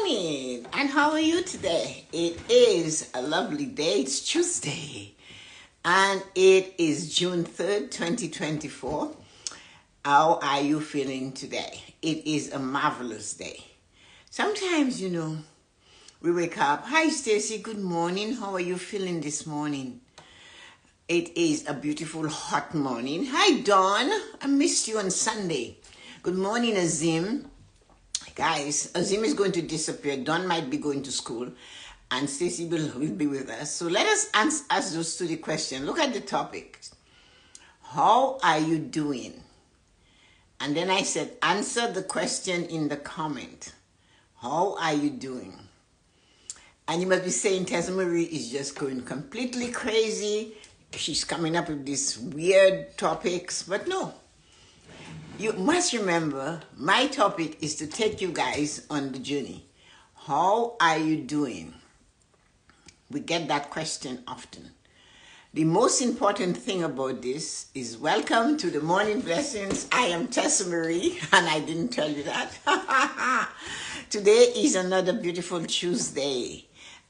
morning, and how are you today? It is a lovely day. It's Tuesday, and it is June 3rd, 2024. How are you feeling today? It is a marvelous day. Sometimes, we wake up. Hi, Stacy. Good morning. How are you feeling this morning? It is a beautiful hot morning. Hi, Dawn. I missed you on Sunday. Good morning, Azim. Guys, Azim is going to disappear. Dawn might be going to school, and Stacy will be with us. So let us ask those to the question. Look at the topic. How are you doing? And then I said, answer the question in the comment. How are you doing? And you must be saying, Tessa-Marie is just going completely crazy. She's coming up with these weird topics, but no. You must remember, my topic is to take you guys on the journey. How are you doing? We get that question often. The most important thing about this is welcome to the Morning Blessings. I am Tessa-Marie, and I didn't tell you that. Today is another beautiful Tuesday,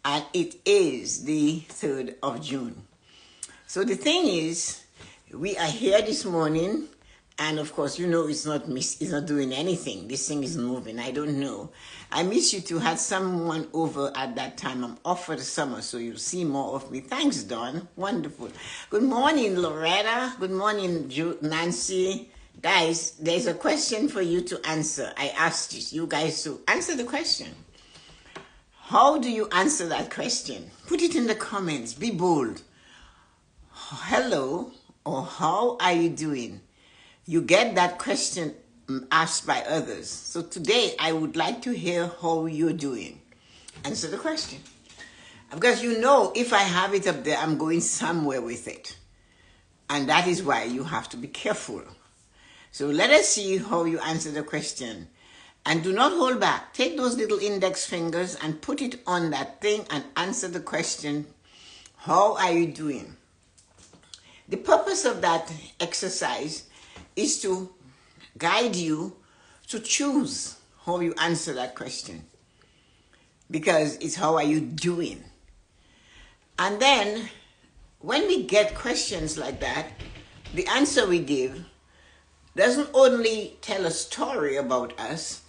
and it is the 3rd of June. So the thing is, we are here this morning. And of course, it's not doing anything. This thing isn't moving. I don't know. I miss you too. Had someone over at that time. I'm off for the summer, so you'll see more of me. Thanks, Dawn. Wonderful. Good morning, Loretta. Good morning, Nancy. Guys, there's a question for you to answer. I asked you guys to answer the question. How do you answer that question? Put it in the comments. Be bold. Hello, or how are you doing? You get that question asked by others. So today, I would like to hear how you're doing. Answer the question. Because if I have it up there, I'm going somewhere with it. And that is why you have to be careful. So let us see how you answer the question. And do not hold back. Take those little index fingers and put it on that thing and answer the question, how are you doing? The purpose of that exercise is to guide you to choose how you answer that question. Because it's how are you doing? And then when we get questions like that, the answer we give doesn't only tell a story about us,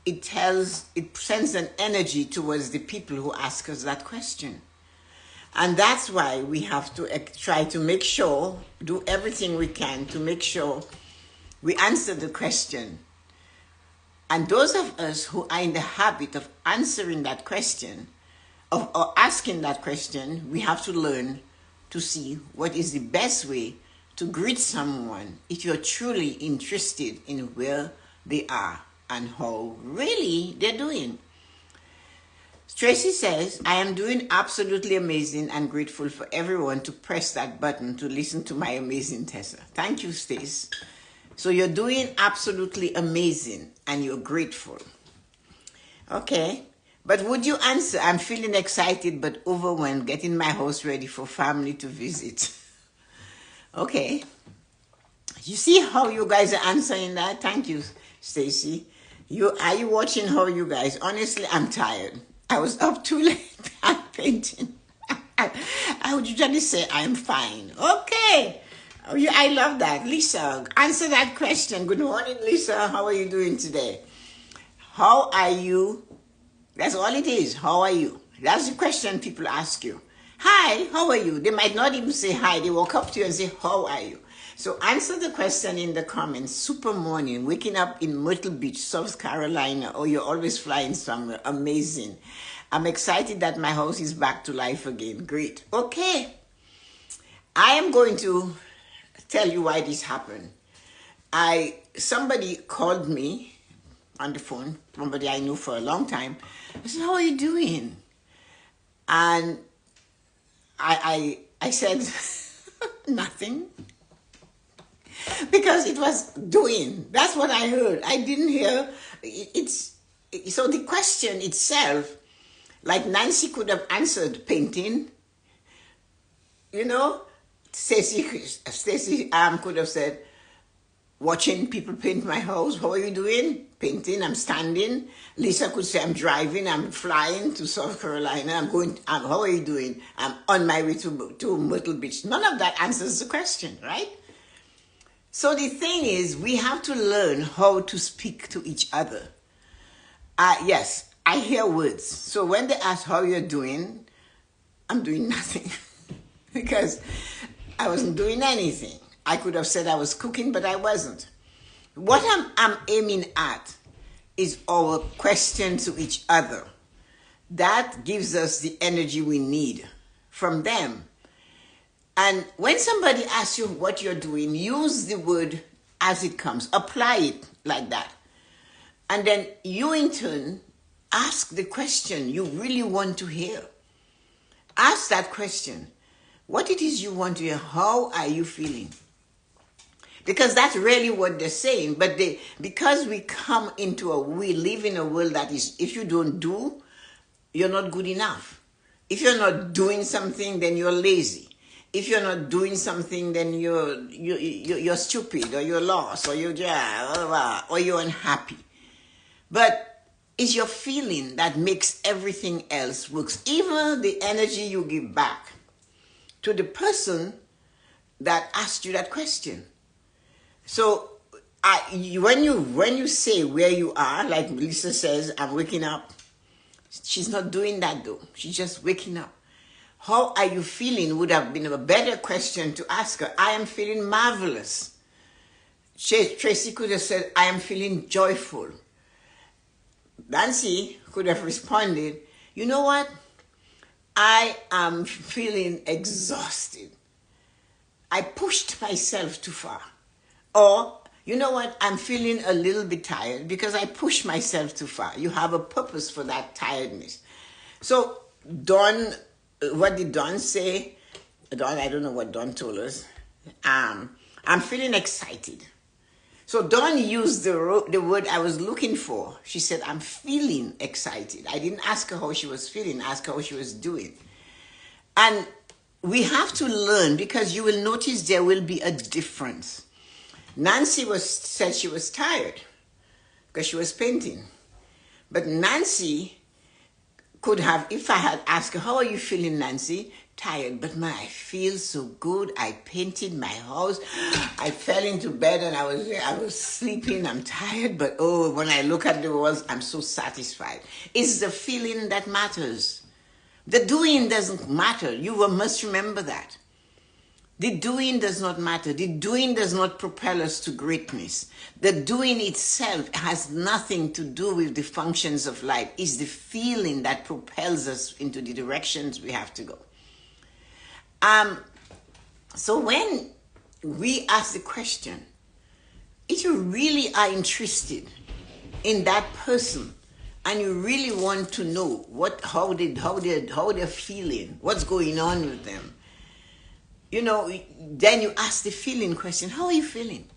it sends an energy towards the people who ask us that question. And that's why we have to try to make sure, do everything we can to make sure we answer the question. And those of us who are in the habit of answering that question, or asking that question, we have to learn to see what is the best way to greet someone if you're truly interested in where they are and how really they're doing. Tracy says, I am doing absolutely amazing and grateful for everyone to press that button to listen to my amazing Tessa. Thank you, Stace. So you're doing absolutely amazing and you're grateful. Okay. But would you answer, I'm feeling excited but overwhelmed, getting my house ready for family to visit. Okay. You see how you guys are answering that? Thank you, Stacy. Are you watching how you guys? Honestly, I'm tired. I was up too late. I'm painting. I would usually say I'm fine. Okay. Oh, yeah, I love that. Lisa, answer that question. Good morning, Lisa. How are you doing today? How are you? That's all it is. How are you? That's the question people ask you. Hi, how are you? They might not even say hi. They walk up to you and say, how are you? So answer the question in the comments. Super morning, waking up in Myrtle Beach, South Carolina, or you're always flying somewhere. Amazing. I'm excited that my house is back to life again. Great. Okay. I am going to tell you why this happened. Somebody called me on the phone, somebody I knew for a long time. I said, how are you doing? And I said, nothing. Because it was doing. That's what I heard. I didn't hear. So the question itself, like Nancy could have answered painting, Stacy could have said, watching people paint my house. How are you doing? painting, I'm standing. Lisa could say, I'm driving, I'm flying to South Carolina, how are you doing? I'm on my way to Myrtle Beach. None of that answers the question, right? So the thing is, we have to learn how to speak to each other. Yes, I hear words. So when they ask how you're doing, I'm doing nothing because I wasn't doing anything. I could have said I was cooking, but I wasn't. What I'm aiming at is our question to each other. That gives us the energy we need from them. And when somebody asks you what you're doing, use the word as it comes. Apply it like that. And then you in turn ask the question you really want to hear. Ask that question. What it is you want to hear, how are you feeling? Because that's really what they're saying. But because we live in a world that is, if you don't do, you're not good enough. If you're not doing something, then you're lazy. If you're not doing something, then you're stupid, or you're lost, or you're unhappy. But it's your feeling that makes everything else works. Even the energy you give back to the person that asked you that question. So when you say where you are, like Lisa says, I'm waking up. She's not doing that though. She's just waking up. How are you feeling would have been a better question to ask her. I am feeling marvelous. Tracy could have said, I am feeling joyful. Nancy could have responded, you know what? I am feeling exhausted. I pushed myself too far. Or, you know what? I'm feeling a little bit tired because I pushed myself too far. You have a purpose for that tiredness. So, Dawn, what did Dawn say? Dawn, I don't know what Dawn told us. I'm feeling excited. So Dawn used the word I was looking for. She said, I'm feeling excited. I didn't ask her how she was feeling, ask her how she was doing. And we have to learn, because you will notice there will be a difference. Nancy said she was tired because she was painting. But Nancy could have, if I had asked her, how are you feeling, Nancy? Tired, but I feel so good. I painted my house. I fell into bed and I was sleeping. I'm tired, but when I look at the walls, I'm so satisfied. It's the feeling that matters. The doing doesn't matter. You must remember that. The doing does not matter. The doing does not propel us to greatness. The doing itself has nothing to do with the functions of life. It's the feeling that propels us into the directions we have to go. So when we ask the question, if you really are interested in that person and you really want to know how they're feeling, what's going on with them, then you ask the feeling question, how are you feeling?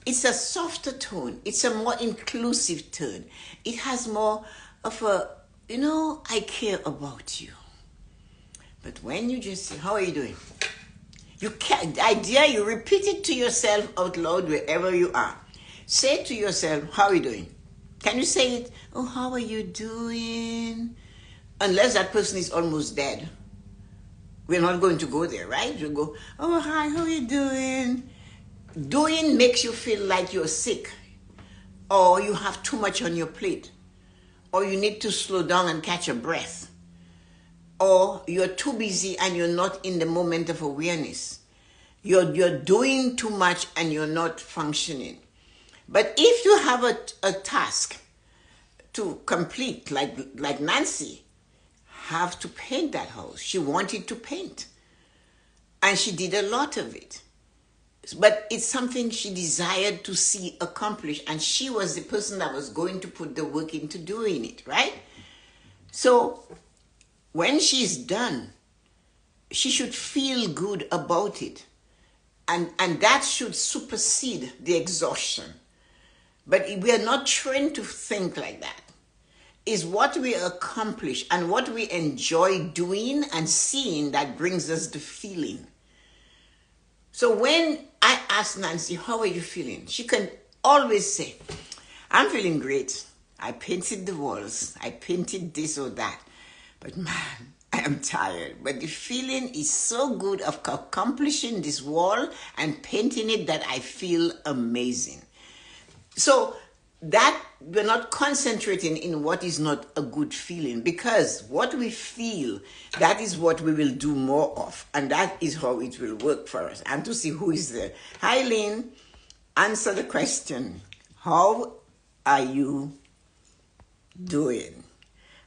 It's a softer tone. It's a more inclusive tone. It has more of a, I care about you. But when you just say, how are you doing? The idea, you repeat it to yourself out loud wherever you are. Say to yourself, how are you doing? Can you say it? Oh, how are you doing? Unless that person is almost dead. We're not going to go there, right? You go, oh, hi, how are you doing? Doing makes you feel like you're sick, or you have too much on your plate, or you need to slow down and catch a breath. Or you're too busy and you're not in the moment of awareness. You're doing too much and you're not functioning. But if you have a task to complete, like Nancy, have to paint that house. She wanted to paint. And she did a lot of it. But it's something she desired to see accomplished. And she was the person that was going to put the work into doing it, right? So when she's done, she should feel good about it. And that should supersede the exhaustion. But we are not trained to think like that. It's what we accomplish and what we enjoy doing and seeing that brings us the feeling. So when I ask Nancy, how are you feeling? She can always say, I'm feeling great. I painted the walls. I painted this or that. But man, I am tired. But the feeling is so good of accomplishing this wall and painting it that I feel amazing. So that we're not concentrating in what is not a good feeling, because what we feel, that is what we will do more of, and that is how it will work for us. And to see who is there. Hi, Lynn. Answer the question. How are you doing?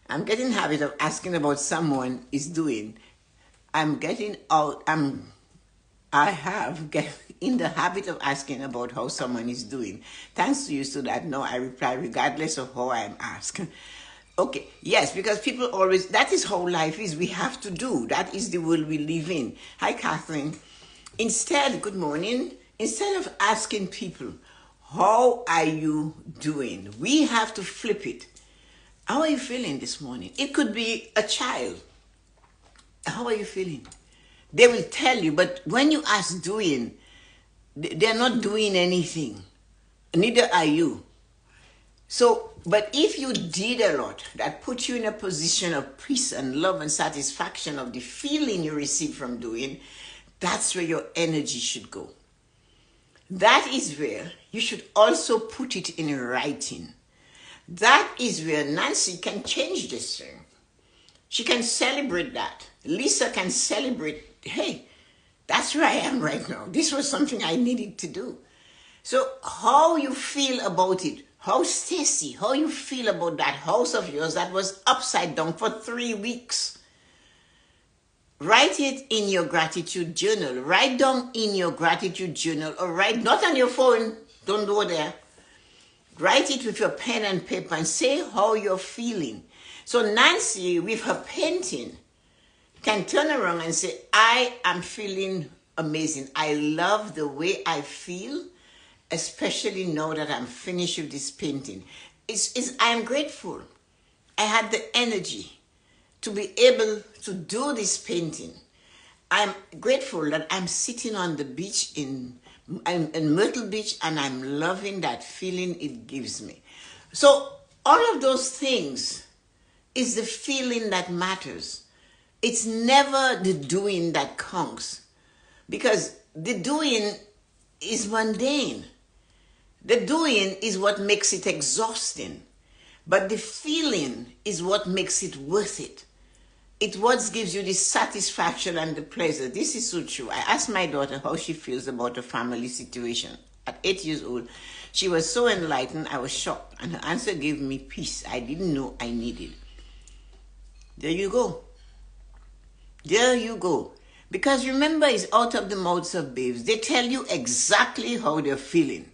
I'm getting habit of asking about someone is doing. I have get in the habit of asking about how someone is doing. Thanks to you, so that now I reply regardless of how I am asked. Okay, yes, because people always, that is how life is. We have to do. That is the world we live in. Hi, Catherine. Instead, good morning. Instead of asking people, how are you doing? We have to flip it. How are you feeling this morning? It could be a child. How are you feeling? They will tell you, but when you ask doing, they're not doing anything. Neither are you. So, but if you did a lot, that puts you in a position of peace and love and satisfaction of the feeling you receive from doing, that's where your energy should go. That is where you should also put it in writing. That is where Nancy can change this thing. She can celebrate that. Lisa can celebrate, hey, that's where I am right now. This was something I needed to do. So how you feel about it, how Stacy, how you feel about that house of yours that was upside down for 3 weeks. Write it in your gratitude journal. Write down in your gratitude journal, or write, not on your phone, don't go there. Write it with your pen and paper and say how you're feeling. So Nancy, with her painting, can turn around and say, I am feeling amazing. I love the way I feel, especially now that I'm finished with this painting. I am grateful. I had the energy to be able to do this painting. I'm grateful that I'm sitting on the beach in Myrtle Beach, and I'm loving that feeling it gives me. So all of those things is the feeling that matters. It's never the doing that counts, because the doing is mundane. The doing is what makes it exhausting, but the feeling is what makes it worth it. It's what gives you the satisfaction and the pleasure. This is so true. I asked my daughter how she feels about her family situation. At 8 years old, she was so enlightened, I was shocked, and her answer gave me peace I didn't know I needed. There you go. There you go. Because remember, it's out of the mouths of babes. They tell you exactly how they're feeling.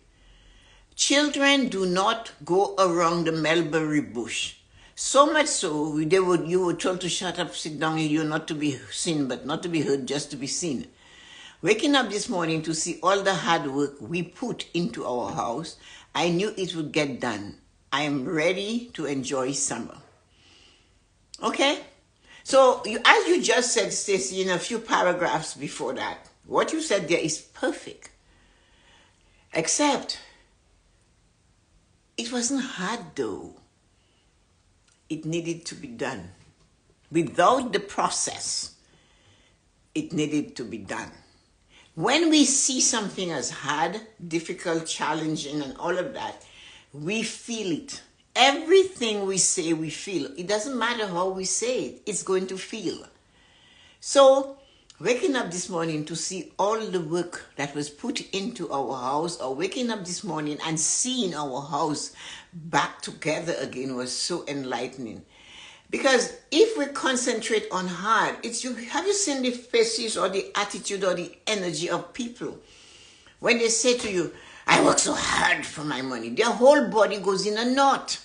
Children do not go around the mulberry bush. So much so, you were told to shut up, sit down, you're not to be seen, but not to be heard, just to be seen. Waking up this morning to see all the hard work we put into our house, I knew it would get done. I am ready to enjoy summer. Okay? So, as you just said, Stacey, in a few paragraphs before that, what you said there is perfect. Except, it wasn't hard though. It needed to be done. Without the process, it needed to be done. When we see something as hard, difficult, challenging, and all of that, we feel it. Everything we say, we feel. It doesn't matter how we say it, it's going to feel. So, waking up this morning to see all the work that was put into our house, or waking up this morning and seeing our house back together again was so enlightening. Because if we concentrate on hard, have you seen the faces or the attitude or the energy of people? When they say to you, I work so hard for my money, their whole body goes in a knot.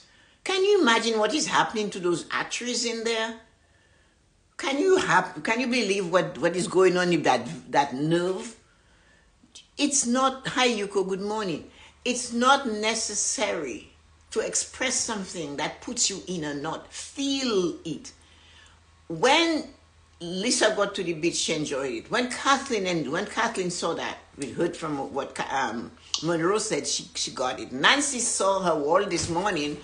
Can you imagine what is happening to those arteries in there? Can you believe what is going on with that nerve? It's not, hi Yuko, good morning. It's not necessary to express something that puts you in a knot. Feel it. When Lisa got to the beach, she enjoyed it. When Kathleen saw that, we heard from what Monroe said, she got it. Nancy saw her wall this morning,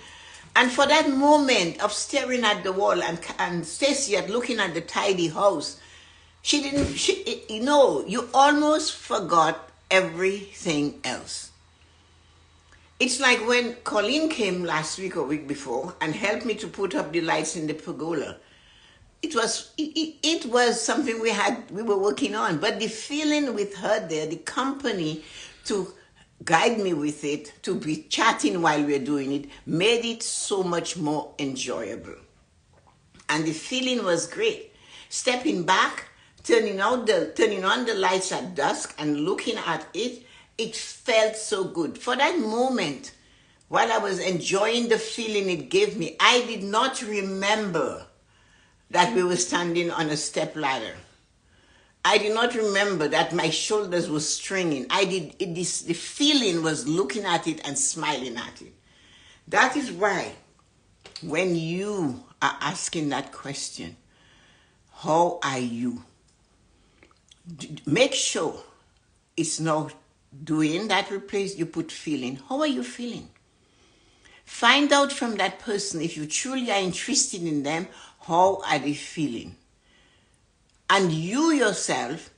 and for that moment of staring at the wall and Stacy at looking at the tidy house, you almost forgot everything else. It's like when Colleen came last week or week before and helped me to put up the lights in the pergola. It was something we were working on, but the feeling with her there, the company to guide me with it, to be chatting while we're doing it, made it so much more enjoyable. And the feeling was great. Stepping back, turning on the lights at dusk and looking at it, it felt so good. For that moment, while I was enjoying the feeling it gave me, I did not remember that we were standing on a step ladder. I did not remember that my shoulders were stringing. The feeling was looking at it and smiling at it. That is why when you are asking that question, how are you? Make sure it's not doing that replace, you put feeling. How are you feeling? Find out from that person, if you truly are interested in them, how are they feeling? And you yourself,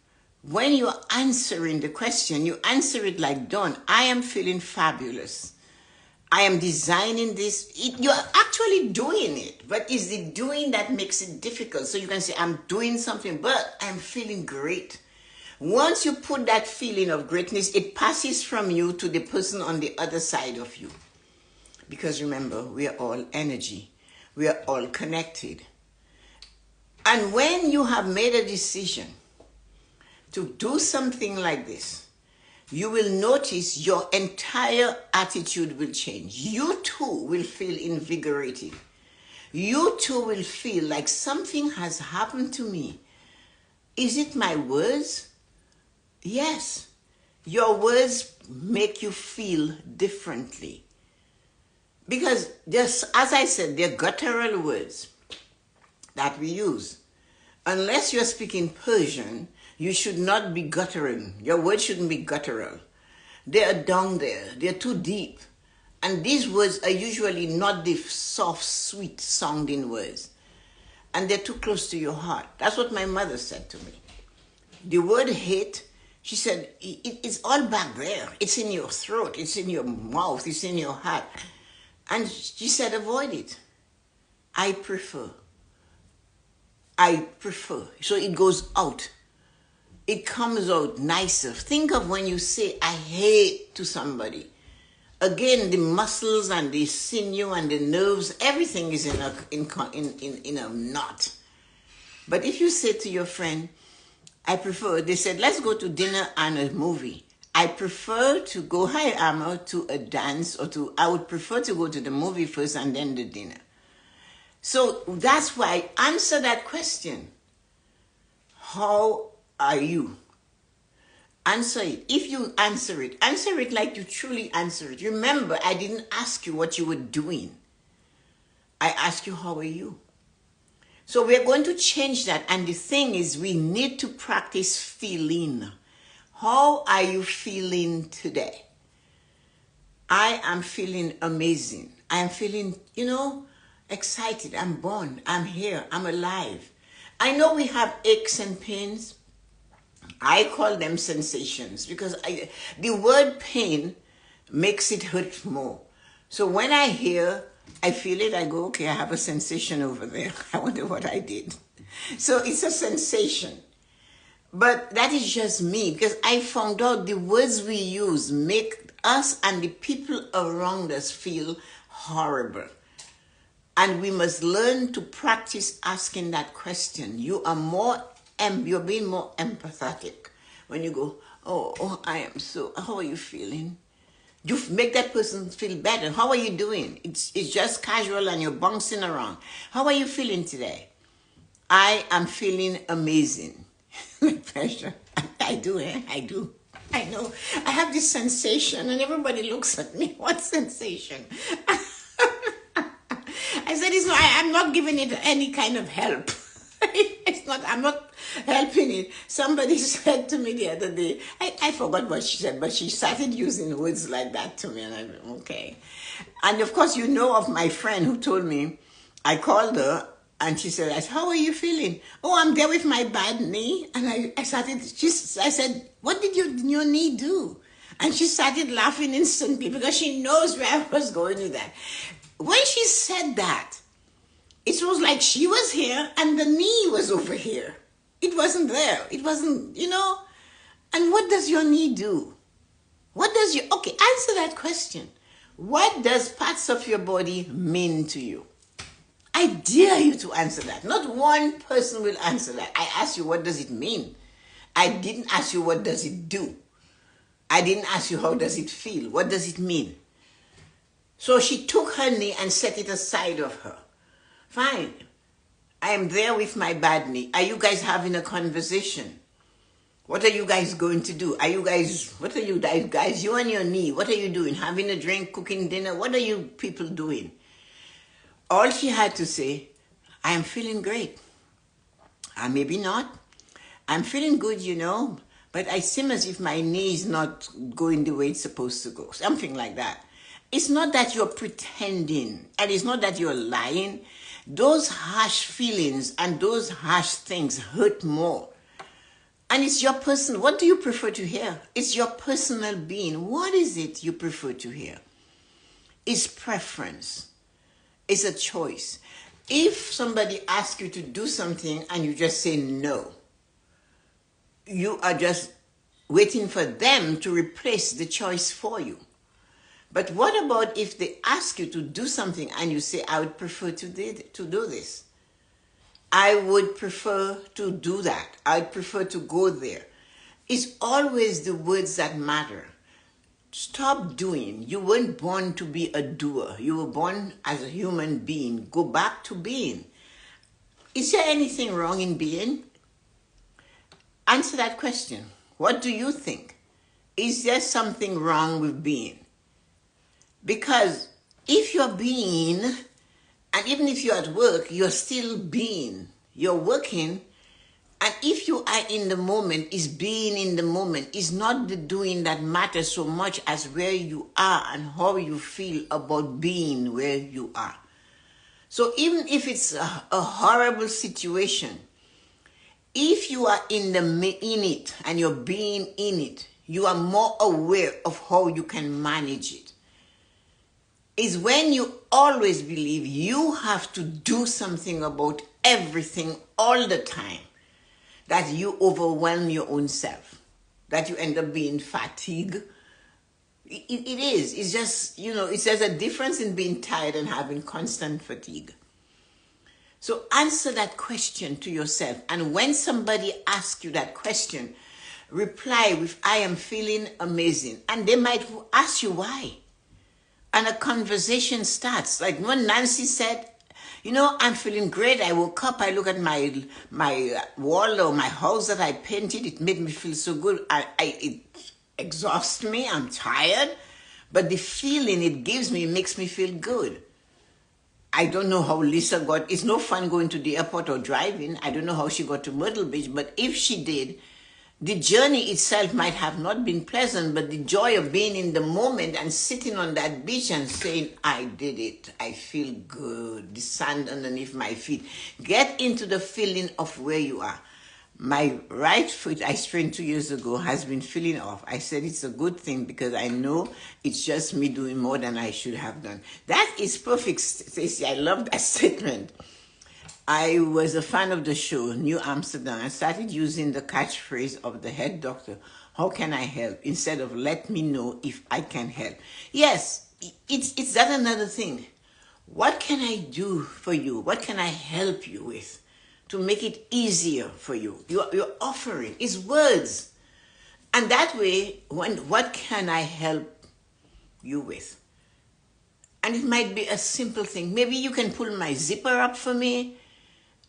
when you're answering the question, you answer it like Dawn. I am feeling fabulous. I am designing this. You're actually doing it, but it's the doing that makes it difficult. So you can say, I'm doing something, but I'm feeling great. Once you put that feeling of greatness, it passes from you to the person on the other side of you. Because remember, we are all energy. We are all connected. And when you have made a decision to do something like this, you will notice your entire attitude will change. You too will feel invigorated. You too will feel like something has happened to me. Is it my words? Yes. Your words make you feel differently. Because just as I said, they're guttural words that we use. Unless you're speaking Persian, you should not be guttural. Your words shouldn't be guttural. They are down there. They're too deep. And these words are usually not the soft, sweet sounding words. And they're too close to your heart. That's what my mother said to me. The word hate, she said, it's all back there. It's in your throat. It's in your mouth. It's in your heart. And she said, avoid it. I prefer. So it goes out. It comes out nicer. Think of when you say, I hate to somebody. Again, the muscles and the sinew and the nerves, everything is in a knot. But if you say to your friend, I prefer, they said, let's go to dinner and a movie. I prefer to go, hi Amma, to a dance I would prefer to go to the movie first and then the dinner. So that's why answer that question. How are you? Answer it. If you answer it like you truly answer it. Remember, I didn't ask you what you were doing. I asked you, how are you? So we're going to change that. And the thing is, we need to practice feeling. How are you feeling today? I am feeling amazing. I am feeling, excited. I'm born. I'm here. I'm alive. I know we have aches and pains. I call them sensations because the word pain makes it hurt more. So when I feel it, I go, okay, I have a sensation over there. I wonder what I did. So it's a sensation. But that is just me because I found out the words we use make us and the people around us feel horrible. And we must learn to practice asking that question. You're being more empathetic when you go, I am so, how are you feeling? You make that person feel better. How are you doing? It's just casual and you're bouncing around. How are you feeling today? I am feeling amazing. With pleasure. I do. I know. I have this sensation and everybody looks at me. What sensation? I said, I'm not giving it any kind of help. It's not, I'm not helping it. Somebody said to me the other day, I forgot what she said, but she started using words like that to me, and I went, okay. And of course, you know of my friend who told me, I called her, and she said, how are you feeling? Oh, I'm there with my bad knee. And I said, what did your knee do? And she started laughing instantly because she knows where I was going with that. When she said that, it was like she was here and the knee was over here. It wasn't there. It wasn't, And what does your knee do? Okay, answer that question. What does parts of your body mean to you? I dare you to answer that. Not one person will answer that. I asked you, what does it mean? I didn't ask you, what does it do? I didn't ask you, how does it feel? What does it mean? So she took her knee and set it aside of her. Fine. I am there with my bad knee. Are you guys having a conversation? What are you guys going to do? What are you guys? You and your knee, what are you doing? Having a drink, cooking dinner? What are you people doing? All she had to say, I am feeling great. Maybe not. I'm feeling good, but I seem as if my knee is not going the way it's supposed to go. Something like that. It's not that you're pretending, and it's not that you're lying. Those harsh feelings and those harsh things hurt more. And it's your person. What do you prefer to hear? It's your personal being. What is it you prefer to hear? It's preference. It's a choice. If somebody asks you to do something and you just say no, you are just waiting for them to replace the choice for you. But what about if they ask you to do something and you say, I would prefer to do this. I would prefer to do that. I'd prefer to go there. It's always the words that matter. Stop doing. You weren't born to be a doer. You were born as a human being. Go back to being. Is there anything wrong in being? Answer that question. What do you think? Is there something wrong with being? Because if you're being, and even if you're at work, you're still being. You're working, and if you are in the moment, is being in the moment. Is not the doing that matters so much as where you are and how you feel about being where you are. So even if it's a horrible situation, if you are in it and you're being in it, you are more aware of how you can manage it. Is when you always believe you have to do something about everything all the time, that you overwhelm your own self, that you end up being fatigued. It is. It's just, it's just a difference in being tired and having constant fatigue. So answer that question to yourself. And when somebody asks you that question, reply with, I am feeling amazing. And they might ask you why. And a conversation starts. Like when Nancy said, I'm feeling great. I woke up, I look at my wall or my house that I painted. It made me feel so good. It exhausts me. I'm tired. But the feeling it gives me makes me feel good. I don't know how Lisa it's no fun going to the airport or driving. I don't know how she got to Myrtle Beach. But if she did, the journey itself might have not been pleasant, but the joy of being in the moment and sitting on that beach and saying, I did it. I feel good. The sand underneath my feet. Get into the feeling of where you are. My right foot, I sprained 2 years ago, has been feeling off. I said it's a good thing because I know it's just me doing more than I should have done. That is perfect, Stacey. I love that statement. I was a fan of the show, New Amsterdam. I started using the catchphrase of the head doctor, how can I help? Instead of let me know if I can help. Yes, it's that another thing. What can I do for you? What can I help you with to make it easier for you? You're offering. It's words. And that way, what can I help you with? And it might be a simple thing. Maybe you can pull my zipper up for me.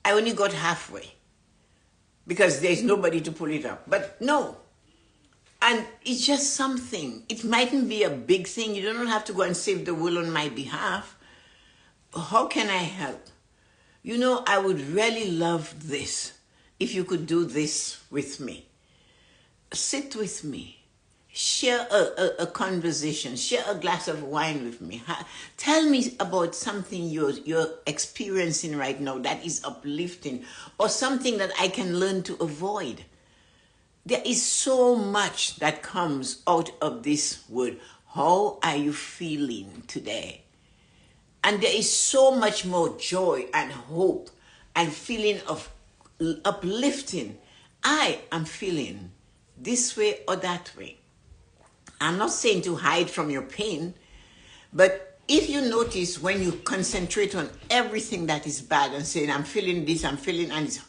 I only got halfway because there's nobody to pull it up. But no. And it's just something. It mightn't be a big thing. You don't have to go and save the world on my behalf. How can I help? You know, I would really love this if you could do this with me. Sit with me. Share a conversation. Share a glass of wine with me. Tell me about something you're experiencing right now that is uplifting, or something that I can learn to avoid. There is so much that comes out of this word. How are you feeling today? And there is so much more joy and hope and feeling of uplifting. I am feeling this way or that way. I'm not saying to hide from your pain, but if you notice when you concentrate on everything that is bad and saying, I'm feeling this, I'm feeling, and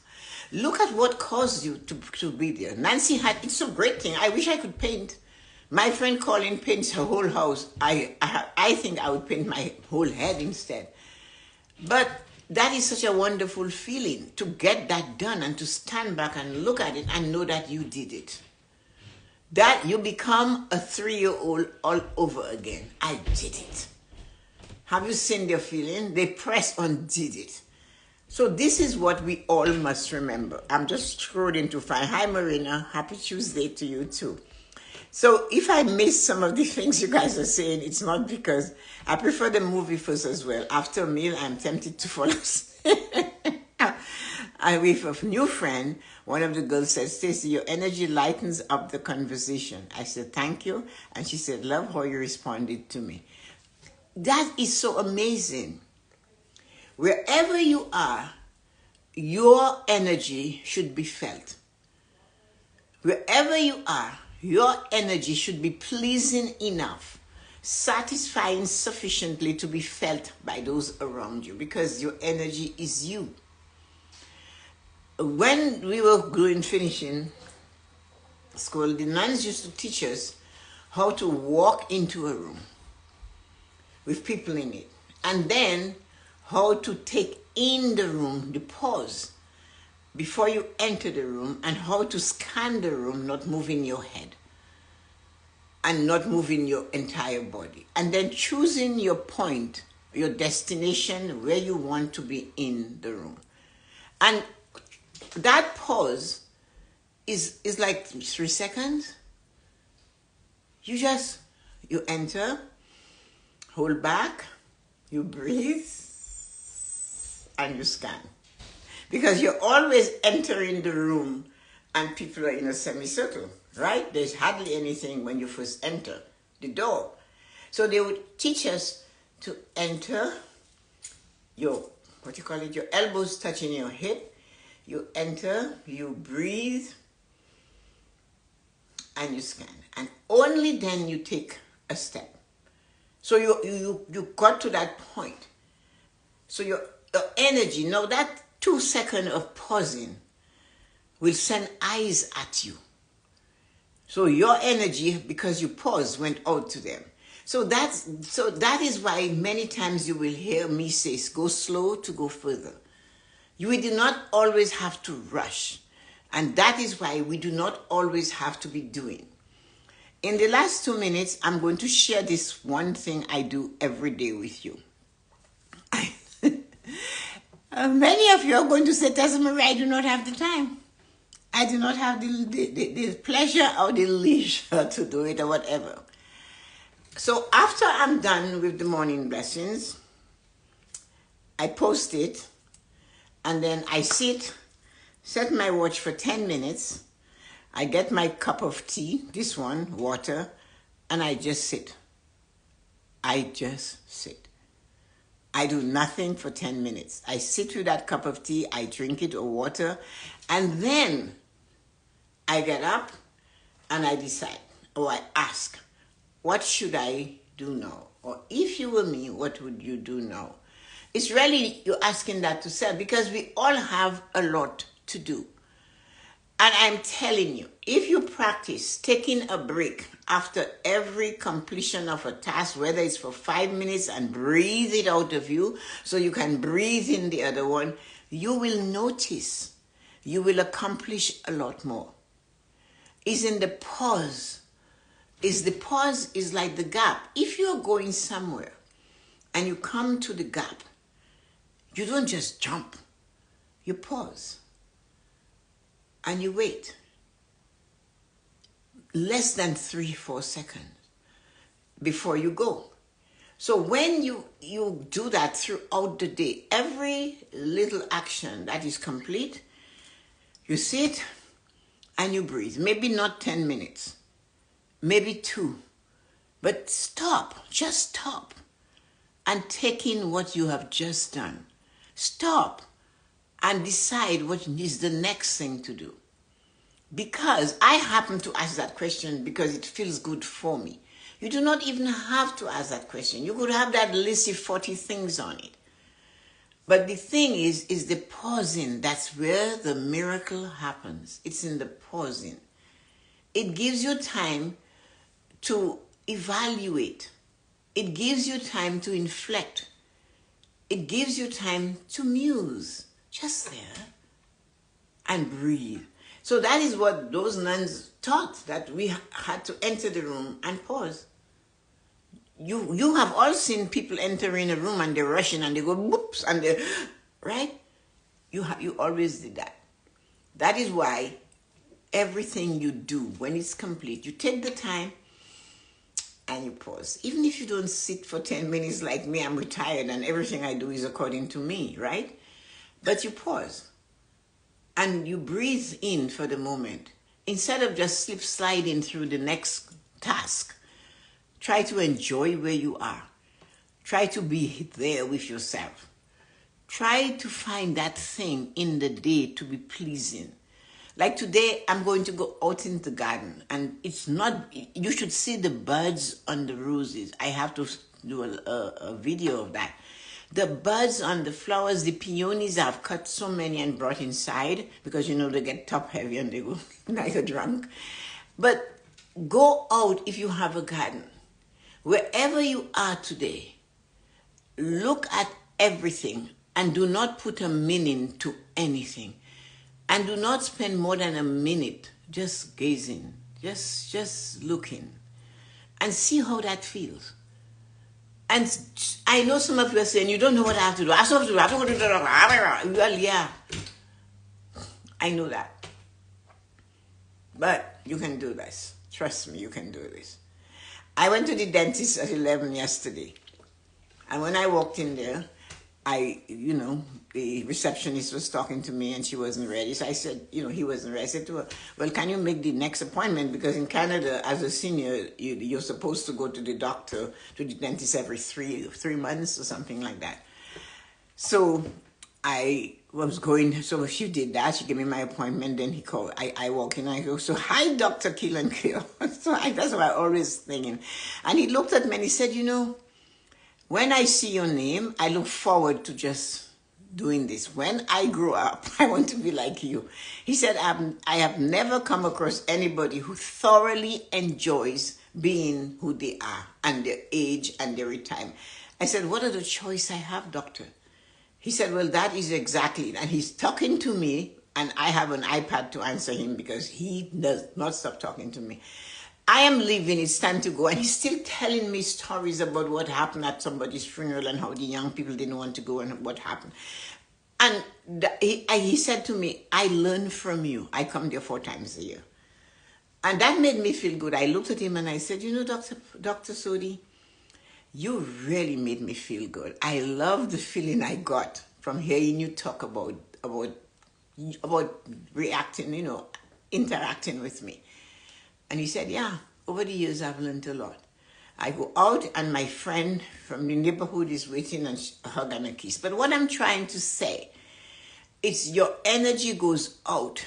look at what caused you to be there. Nancy it's a great thing. I wish I could paint. My friend Colin paints her whole house. I think I would paint my whole head instead. But that is such a wonderful feeling to get that done and to stand back and look at it and know that you did it. That you become a 3-year-old all over again. I did it. Have you seen their feeling? They press on did it. So this is what we all must remember. I'm just scrolling to find. Hi, Marina. Happy Tuesday to you too. So if I miss some of the things you guys are saying, it's not because I prefer the movie first as well. After a meal, I'm tempted to fall asleep. I with a new friend, one of the girls said, Stacey, your energy lightens up the conversation. I said, thank you. And she said, love how you responded to me. That is so amazing. Wherever you are, your energy should be felt. Wherever you are, your energy should be pleasing enough, satisfying sufficiently to be felt by those around you, because your energy is you. When we were finishing school, the nuns used to teach us how to walk into a room with people in it, and then how to take in the room, the pause before you enter the room, and how to scan the room, not moving your head and not moving your entire body, and then choosing your point, your destination, where you want to be in the room. And that pause is like 3 seconds. You enter, hold back, you breathe, and you scan. Because you're always entering the room and people are in a semicircle, right? There's hardly anything when you first enter the door. So they would teach us to enter your elbows touching your hip. You enter, you breathe, and you scan. And only then you take a step. So you got to that point. So your energy, now that 2 seconds of pausing will send eyes at you. So your energy, because you paused, went out to them. So that is why many times you will hear me say, go slow to go further. We do not always have to rush. And that is why we do not always have to be doing. In the last 2 minutes, I'm going to share this one thing I do every day with you. Many of you are going to say, Tessa-Marie, I do not have the time. I do not have the pleasure or the leisure to do it or whatever. So after I'm done with the morning blessings, I post it. And then I set my watch for 10 minutes. I get my cup of tea, this one, water, and I just sit. I just sit. I do nothing for 10 minutes. I sit with that cup of tea, I drink it or water, and then I get up and I decide, or I ask, what should I do now? Or if you were me, what would you do now? It's really you're asking that to self, because we all have a lot to do. And I'm telling you, if you practice taking a break after every completion of a task, whether it's for 5 minutes, and breathe it out of you so you can breathe in the other one, you will notice you will accomplish a lot more. Is in the pause. The pause is like the gap. If you're going somewhere and you come to the gap, you don't just jump. You pause and you wait. Less than 3-4 seconds before you go. So when you do that throughout the day, every little action that is complete, you sit and you breathe. Maybe not 10 minutes, maybe 2, but stop, just stop and take in what you have just done. Stop and decide what is the next thing to do. Because I happen to ask that question because it feels good for me. You do not even have to ask that question. You could have that list of 40 things on it. But the thing is the pausing. That's where the miracle happens. It's in the pausing. It gives you time to evaluate. It gives you time to inflect. It gives you time to muse. Just there. And breathe. So that is what those nuns taught, that we had to enter the room and pause. You have all seen people enter in a room and they're rushing and they go whoops and they, right? You always did that. That is why everything you do, when it's complete, you take the time and you pause. Even if you don't sit for 10 minutes like me, I'm retired and everything I do is according to me, right? But you pause. And you breathe in for the moment. Instead of just slip sliding through the next task, try to enjoy where you are. Try to be there with yourself. Try to find that thing in the day to be pleasing. Like today, I'm going to go out in the garden, and it's not, you should see the buds on the roses. I have to do a video of that. The buds on the flowers, the peonies, I've cut so many and brought inside because, they get top heavy and they go like a drunk. But go out if you have a garden. Wherever you are today, look at everything and do not put a meaning to anything. And do not spend more than a minute just gazing, just looking, and see how that feels. And I know some of you are saying, you don't know what I have to do. I have to do. Well, yeah. I know that. But you can do this. Trust me, you can do this. I went to the dentist at 11 yesterday. And when I walked in there, the receptionist was talking to me and she wasn't ready. So I said, he wasn't ready. I said to her, well, can you make the next appointment? Because in Canada, as a senior, you're supposed to go to the doctor, to the dentist every three months or something like that. So I was going, so she did that. She gave me my appointment. Then he called. I walk in and I go, so hi, Dr. Kill and Kill. That's what I always thinking. And he looked at me and he said, when I see your name, I look forward to just doing this. When I grow up, I want to be like you. He said, I have never come across anybody who thoroughly enjoys being who they are and their age and their retirement. I said, what are the choice I have, doctor? He said, well, that is exactly it. And he's talking to me and I have an iPad to answer him because he does not stop talking to me. I am leaving, it's time to go. And he's still telling me stories about what happened at somebody's funeral and how the young people didn't want to go and what happened. And he said to me, I learn from you. I come there 4 times a year. And that made me feel good. I looked at him and I said, Dr. Sodi, you really made me feel good. I love the feeling I got from hearing you talk about reacting, interacting with me. And he said, yeah, over the years I've learned a lot. I go out and my friend from the neighborhood is waiting and a hug and a kiss. But what I'm trying to say is your energy goes out.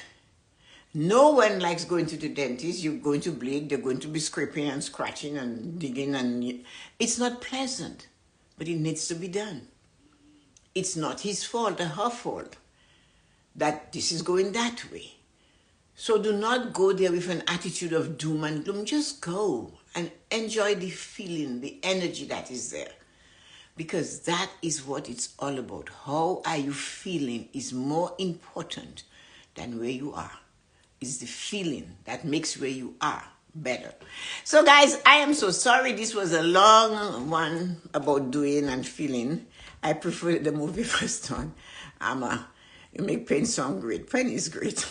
No one likes going to the dentist. You're going to bleed. They're going to be scraping and scratching and digging. And it's not pleasant, but it needs to be done. It's not his fault or her fault that this is going that way. So do not go there with an attitude of doom and gloom. Just go and enjoy the feeling, the energy that is there. Because that is what it's all about. How are you feeling is more important than where you are. It's the feeling that makes where you are better. So guys, I am so sorry. This was a long one about doing and feeling. I prefer the movie first one. You make Penny sound great. Penny is great.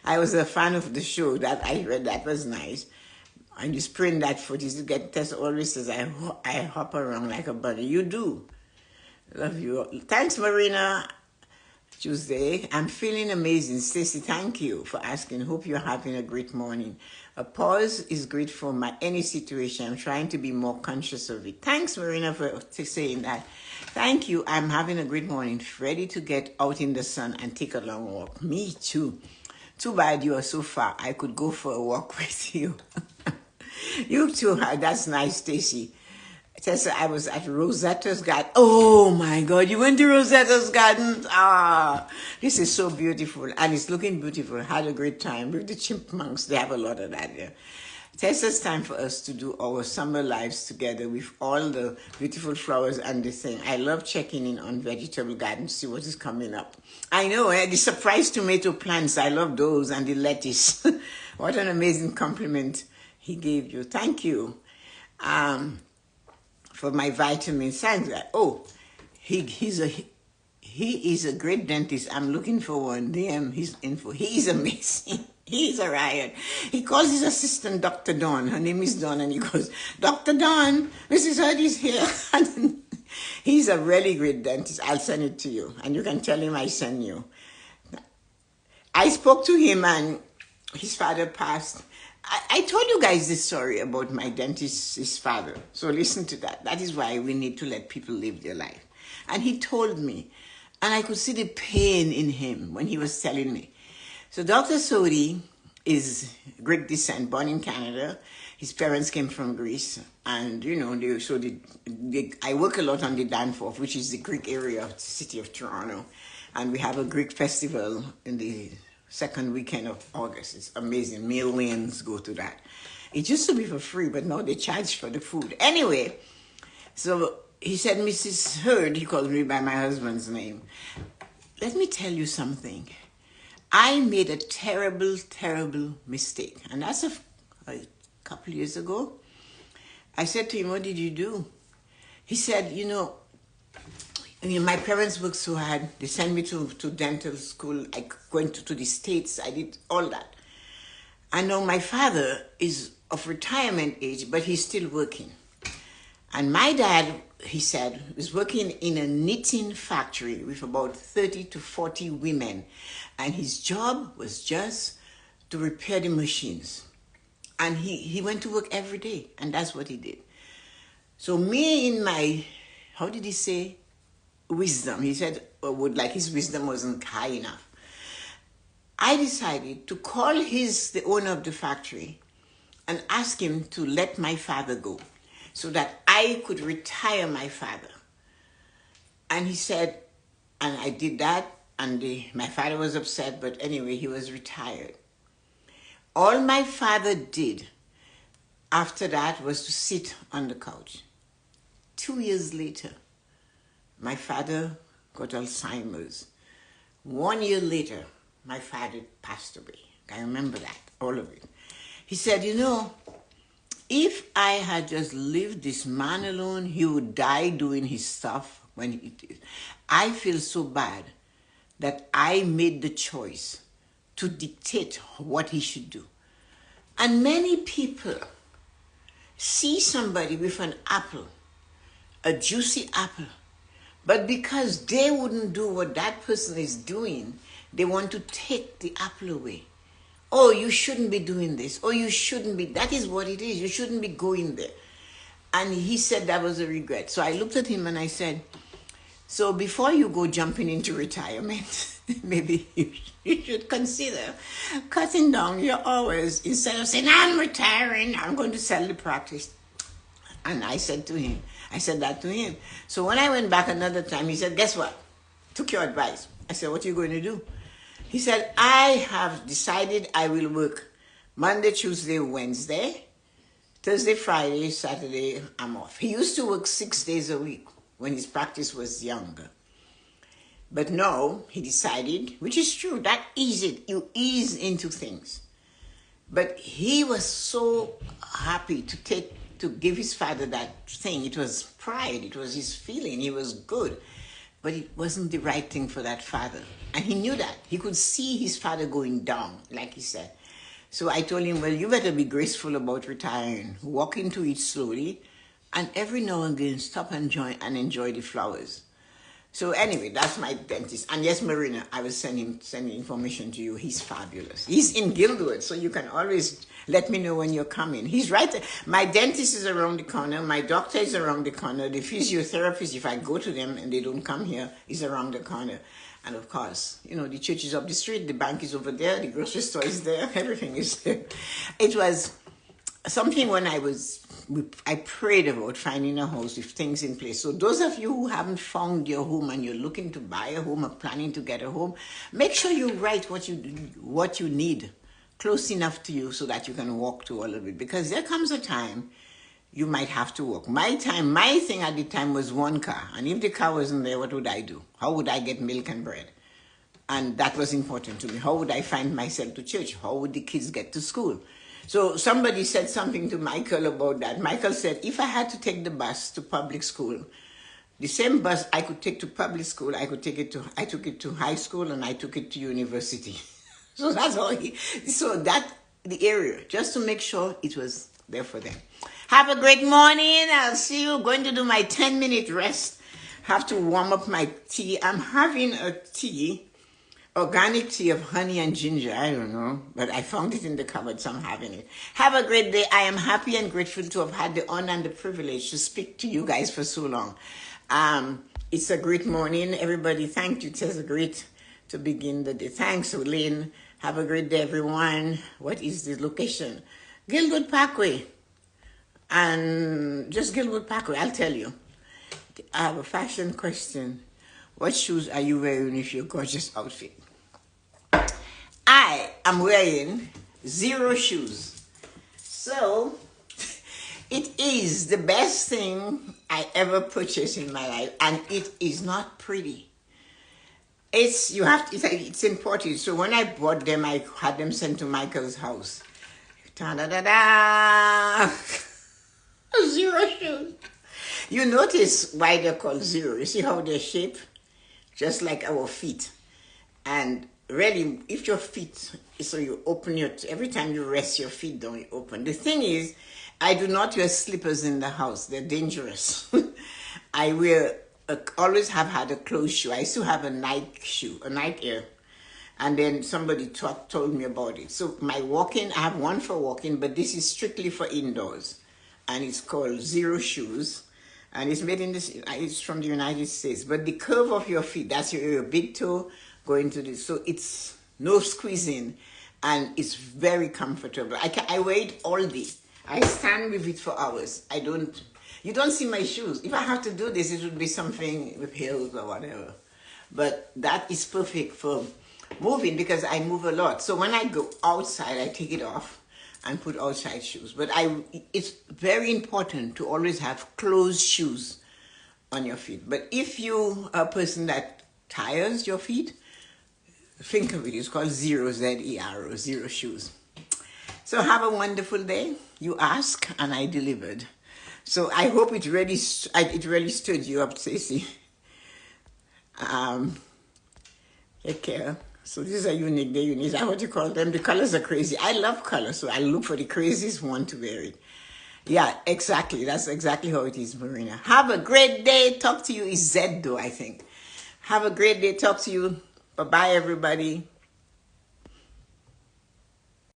I was a fan of the show that I read. That was nice. And you sprain that foot. You get Tessa always says, I hop around like a bunny. You do. Love you. Thanks, Marina. Tuesday. I'm feeling amazing. Stacy, thank you for asking. Hope you're having a great morning. A pause is great for any situation. I'm trying to be more conscious of it. Thanks, Marina, for saying that. Thank you. I'm having a great morning. Ready to get out in the sun and take a long walk. Me too. Too bad you are so far. I could go for a walk with you. You too. That's nice, Stacy. Tessa, I was at Rosetta's garden. Oh my God, you went to Rosetta's garden? This is so beautiful. And it's looking beautiful. Had a great time with the chipmunks. They have a lot of that there. Tessa, it's time for us to do our summer lives together with all the beautiful flowers and the thing. I love checking in on vegetable gardens, see what is coming up. I know, the surprise tomato plants, I love those, and the lettuce. What an amazing compliment he gave you. Thank you. For my vitamins. Thanks. Oh, he is a great dentist. I'm looking for one. DM his info. He is amazing. He's a riot. He calls his assistant Dr. Dawn. Her name is Dawn, and he goes, Dr. Dawn, Mrs. Hurdy's here. He's a really great dentist. I'll send it to you, and you can tell him I send you. I spoke to him, and his father passed. I told you guys this story about my dentist's father. So listen to that. That is why we need to let people live their life. And he told me, and I could see the pain in him when he was telling me. So Dr. Sodi is Greek descent, born in Canada. His parents came from Greece. And, you know, I work a lot on the Danforth, which is the Greek area of the city of Toronto. And we have a Greek festival in the second weekend of August. It's amazing. Millions go to that. It used to be for free, but now they charge for the food. Anyway, so he said, Mrs. Hurd, he called me by my husband's name. Let me tell you something. I made a terrible, terrible mistake. And that's a couple years ago. I said to him, what did you do? He said, you know, my parents worked so hard. They sent me to dental school. I went to the States. I did all that. I know my father is of retirement age, but he's still working. And my dad, he said, was working in a knitting factory with about 30 to 40 women. And his job was just to repair the machines. And he went to work every day. And that's what he did. So me in my, how did he say? Wisdom. He said, like his wisdom wasn't high enough. I decided to call the owner of the factory and ask him to let my father go so that I could retire my father. And he said, and I did that, and my father was upset, but anyway, he was retired. All my father did after that was to sit on the couch. 2 years later, my father got Alzheimer's. 1 year later, my father passed away. I remember that, all of it. He said, you know, if I had just left this man alone, he would die doing his stuff when he did. I feel so bad that I made the choice to dictate what he should do. And many people see somebody with an apple, a juicy apple, but because they wouldn't do what that person is doing, they want to take the apple away. Oh, you shouldn't be doing this. Oh, you shouldn't be. That is what it is. You shouldn't be going there. And he said that was a regret. So I looked at him and I said, so before you go jumping into retirement, maybe you should consider cutting down your hours instead of saying, I'm retiring, I'm going to sell the practice. And I said that to him. So when I went back another time, he said, guess what? Took your advice. I said, what are you going to do? He said, I have decided I will work Monday, Tuesday, Wednesday, Thursday, Friday, Saturday, I'm off. He used to work 6 days a week when his practice was younger. But now he decided, which is true, that ease it. You ease into things. But he was so happy to give his father that thing. It was pride. It was his feeling. He was good. but it wasn't the right thing for that father. And he knew that. He could see his father going down, like he said. So I told him, well, you better be graceful about retiring. Walk into it slowly, and every now and again stop and enjoy the flowers. So anyway, that's my dentist. And yes, Marina, I was sending information to you. He's fabulous. He's in Guildwood, so you can always let me know when you're coming. He's right there. My dentist is around the corner. My doctor is around the corner. The physiotherapist, if I go to them and they don't come here, is around the corner. And of course, you know, the church is up the street, the bank is over there, the grocery store is there, everything is there. It was something when I prayed about finding a house with things in place. So those of you who haven't found your home and you're looking to buy a home or planning to get a home, make sure you write what you need close enough to you so that you can walk to all of it. Because there comes a time you might have to walk. My thing at the time was one car. And if the car wasn't there, what would I do? How would I get milk and bread? And that was important to me. How would I find myself to church? How would the kids get to school? So somebody said something to Michael about that. Michael said, if I had to take the bus to public school, the same bus I could take to public school, I took it to high school and I took it to university. So that's all the area, just to make sure it was there for them. Have a great morning. I'll see you. Going to do my 10-minute rest. Have to warm up my tea. I'm having a tea. Organic tea of honey and ginger. I don't know, but I found it in the cupboard, so I'm having it. Have a great day. I am happy and grateful to have had the honor and the privilege to speak to you guys for so long. It's a great morning. Everybody, thank you. It's a great to begin the day. Thanks, Lynn. Have a great day, everyone. What is the location? Guildwood Parkway. And just Guildwood Parkway, I'll tell you. I have a fashion question. What shoes are you wearing with your gorgeous outfit? I am wearing zero shoes. So, it is the best thing I ever purchased in my life, and it is not pretty. It's imported. So when I bought them, I had them sent to Michael's house. Ta-da-da-da! Zero shoes. You notice why they're called zero. You see how they're shaped? Just like our feet. And really, if your feet, so you open every time you rest your feet down, you open. The thing is, I do not wear slippers in the house. They're dangerous. I always have had a closed shoe. I still have a Nike shoe, a Nike Air. And then somebody told me about it. So I have one for walking, but this is strictly for indoors. And it's called Zero Shoes. And it's made it's from the United States. But the curve of your feet, that's your big toe going to this. So it's no squeezing. And it's very comfortable. I wear it all day. I stand with it for hours. You don't see my shoes. If I have to do this, it would be something with heels or whatever. But that is perfect for moving because I move a lot. So when I go outside, I take it off and put outside shoes. But it's very important to always have closed shoes on your feet. But if you are a person that tires your feet, think of it. It's called zero, Z-E-R-O, zero shoes. So have a wonderful day. You ask and I delivered. So I hope it really stood you up, Stacey. Take care. So this is a unique day. Is that what you call them? The colors are crazy. I love colors, so I look for the craziest one to wear it. Yeah, exactly. That's exactly how it is, Marina. Have a great day. Talk to you is Z though, I think. Have a great day. Talk to you. Bye-bye, everybody.